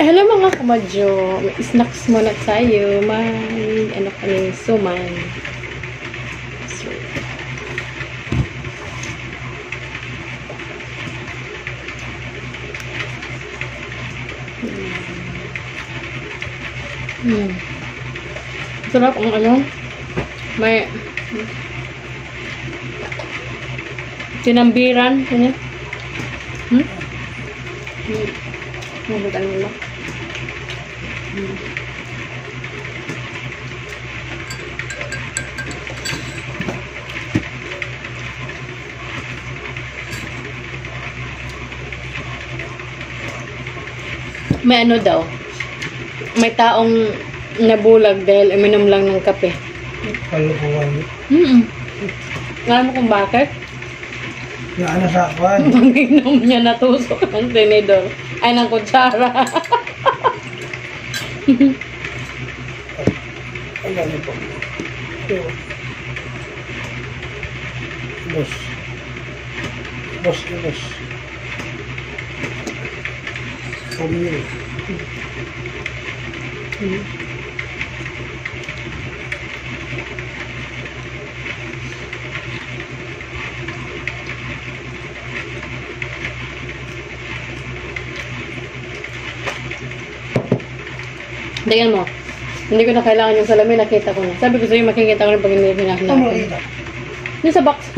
Hello mga kamadyo, may snacks muna tayo. May ano kami, suman. So, sarap ang ano. May tinambiran. Ano? Mabutan mo lang. May ano daw, may taong nabulag dahil uminom lang ng kape. Kalukuhan. Alam mo kung bakit? Yung ano sa kwan. Pag-inom niya natusok ng tinidor. Ay, ng kutsara. Ay, ano po. Bus. Pamili. Tingnan mo. Hindi ko na kailangan yung salamin. Nakita ko na. Sabi ko sa'yo, makikita ko na pag hindi hinahanap. Ano makikita? Yung sa box.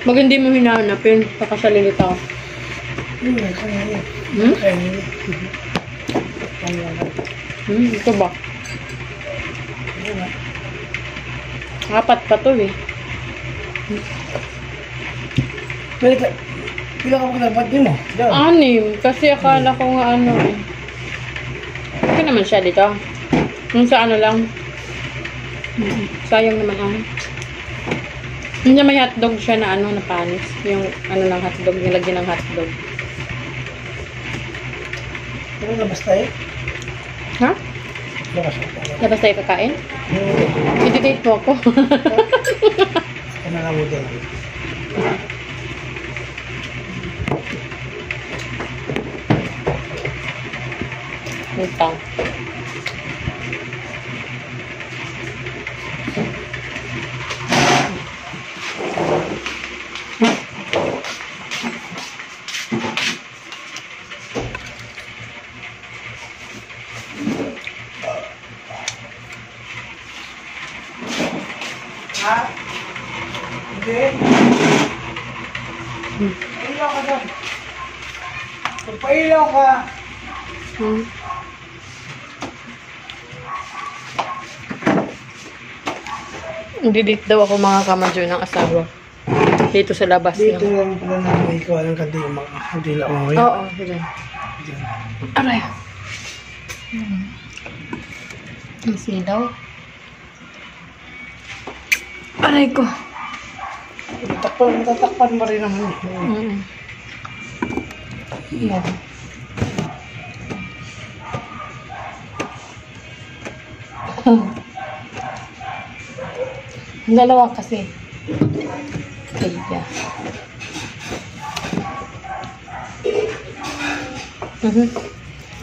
Pag hindi mo hinahanapin, kakasalilita ko. Kaya. Ito ba? Apat pa to eh. Pila ka magdapat din mo? Anim. Kasi akala ko nga ano eh. Okay naman siya dito. Yung sa ano lang. Sayang naman ano. Hindi may hotdog siya na ano, na panis. Yung ano lang hotdog, nilagyan ng hotdog. Ano labas tayo? Ha? Labas tayo. Labas tayo kakain? I-date mo ako. Ano lang mo doon? Utang. Ha? Hindi. Pailaw ka doon. Kung pailaw ka, Didate daw ako mga kamadyo ng asawa. Dito sa labas. dito Lang. lang pala na may ikaw ng kanti yung mga hindi lang ako ngayon. Oo, sila. Aray. Ang silaw. Aray ko. Matatakpan mo rin naman. Yan. Dalawa kasi. Kaya.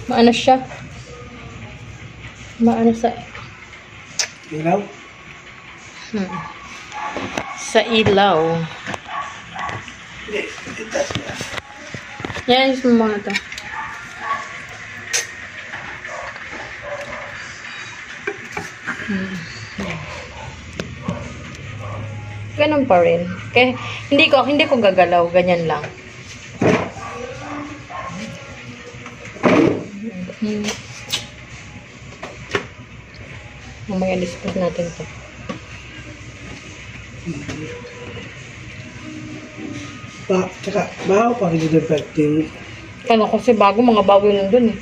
Maano siya? Maano sa... Ilaw? Sa ilaw. Hindi. Itas niya. Yan, yung mga to. Ganun pa rin. Kaya hindi ko gagalaw, ganyan lang. Mamaya dispose natin to. Tsaka, bahaw pa rin yung effecting. Ano kasi bago, mga bago yun nandun eh.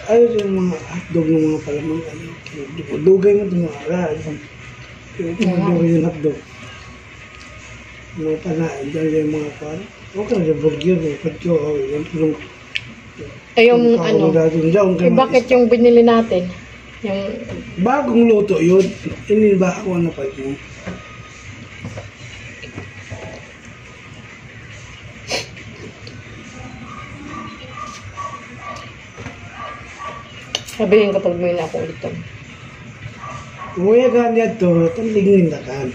Ayun yung mga hotdog ng mga palamang ano. Dugay nga ito mga ara. Dugay yung hotdog. Mga panain, dahil yung mga pan. Okay na yung burger, patyo, yung tulong. Eh yung ano, bakit yung binili natin? Yung... Bagong luto yun. Hindi ba ako na pa yun? Sabihin kapag may na ako ulit to. Umuya ka niya to, tanligin na kan.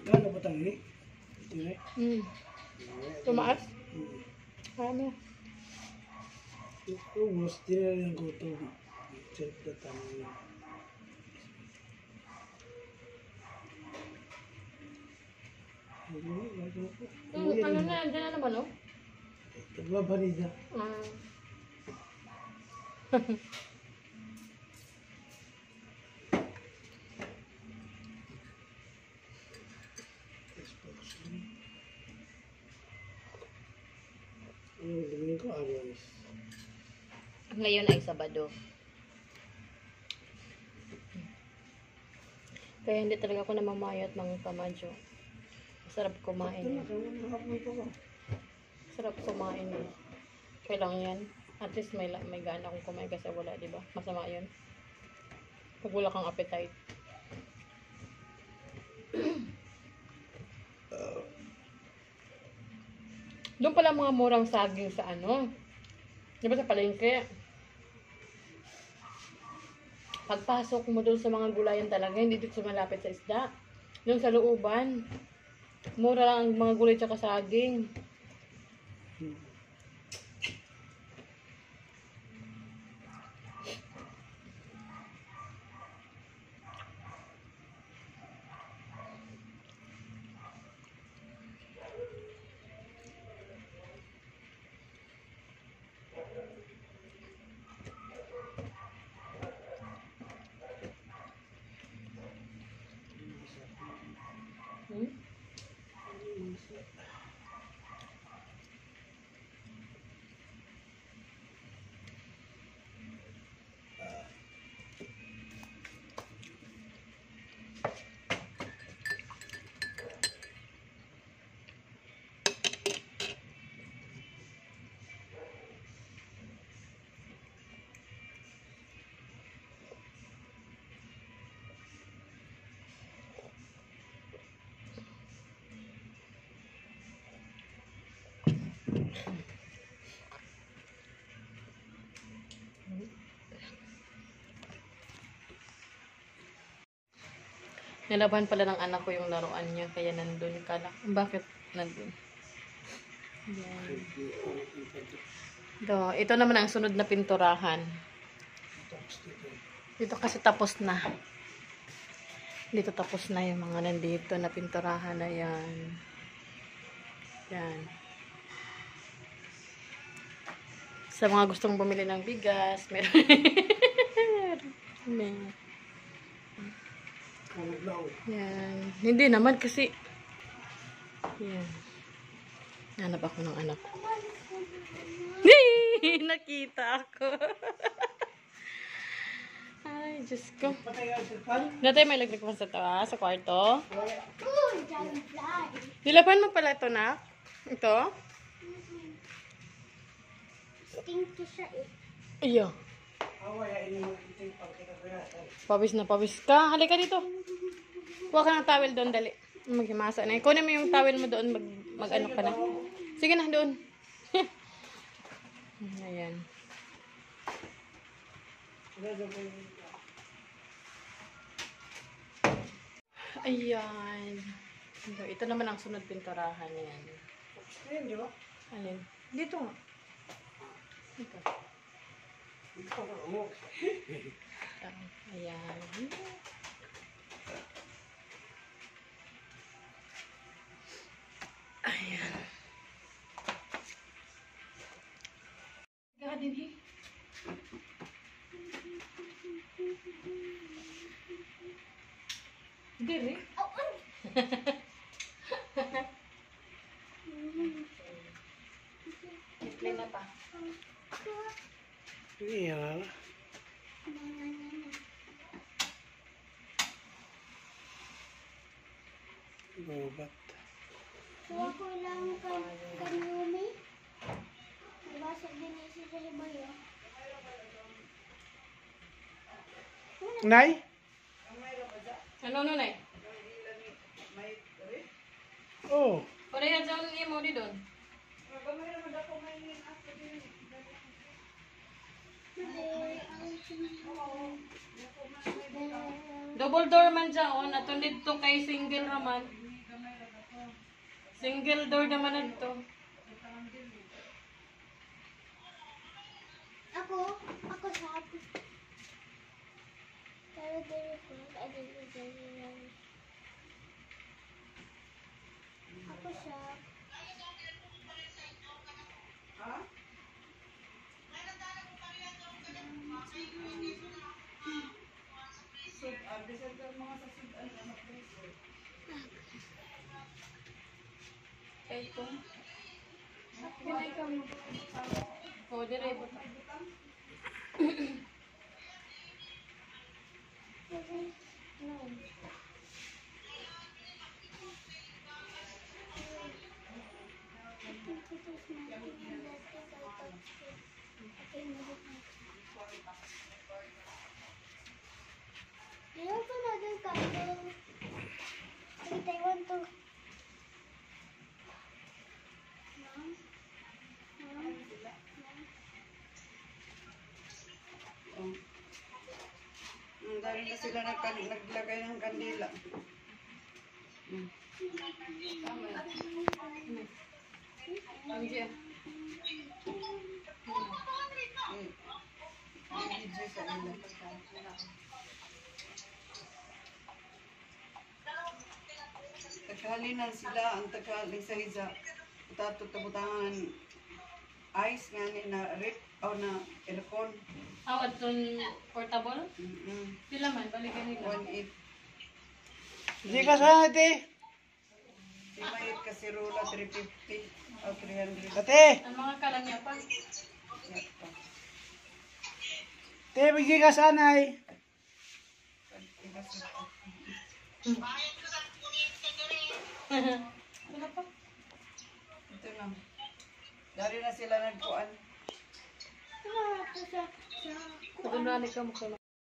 Kano ba tangi? Dire? Tumaas? Ano? Ubus, dire yung gutom. Check the tangi. Ano na, dyan na naman, oh? Nagbabali na. Domingo, Agonis. Ngayon ay Sabado. Kaya hindi talaga ako namamayat mga kamadyo. Sarap kumain. Sarap kumain eh. Kailangan yan. At least may gana akong kumain kasi wala, di ba? Masama yun. Pag wala kang appetite. Doon pala mga murang saging sa ano. Di ba sa palengke? Pagpasok mo doon sa mga gulayan talaga, hindi dito sa malapit sa isda. Doon sa looban. Mura lang ang mga gulay tsaka saging. Nilaban pala ng anak ko yung laruan niya, kaya nandun ka lang. Bakit nandun? Yan. Ito naman ang sunod na pinturahan. Dito kasi tapos na. Dito tapos na yung mga nandito na pinturahan na yan. Yan. Sa mga gustong bumili ng bigas, meron. Yan. Hindi naman kasi yan. Hanap ako ng anak ko. Nakita ako. Ay, Diyos ko. Dati may laglag pa sa tawa, sa kwarto. Nilaban mo pala ito, na? Ito? Stinky siya eh. Iyo. Pawis na pawis ka. Halika dito. Huwag ka ng towel doon, dali. Maghimasa na. Kunin mo yung towel mo doon, mag-ano ka na. Sige na, doon. Ayan. Ayan. Ito naman ang sunod pinturahan yan. Ayan, di ba? Alin? Dito nga. Ito. Ayan. Ayan. Gawin din eh. Dire. Play na pa. Iya. Bobat. Kuha ko lang kanyumi. Nabasag din isi sa hibayo. Nay? Ano, Nay? Oh. Pareha dyan mo di doon. Double door man dyan, oh. Natun dito kay single raman. Single door naman na dito. Ako sa pero dili ko, ako siya. Kay ito. Pinay ka mo. Oh, dire ba? No. You have another candle. Wait, I want to. Mom? Mom? Mom? Dahil na sila naglagay ng kandila. Ang dyan. I-video sa ila. Taghalinan sila ang taghaling sa hiza. Tabutangan ice nga ni na rip o na aircon. Awad ton portable? Mm-mm. Pila man, balikan nila. 1.8. Hindi ka sana, ate. Si Mayit kasi rula 350 o 300. Ate. Ang mga kalanya pa. Yan pa. Ate, hindi ka sana, eh. Iba sa Wala pa. ito na. Dari na sila nagkuan. Pagkano ka mo kano.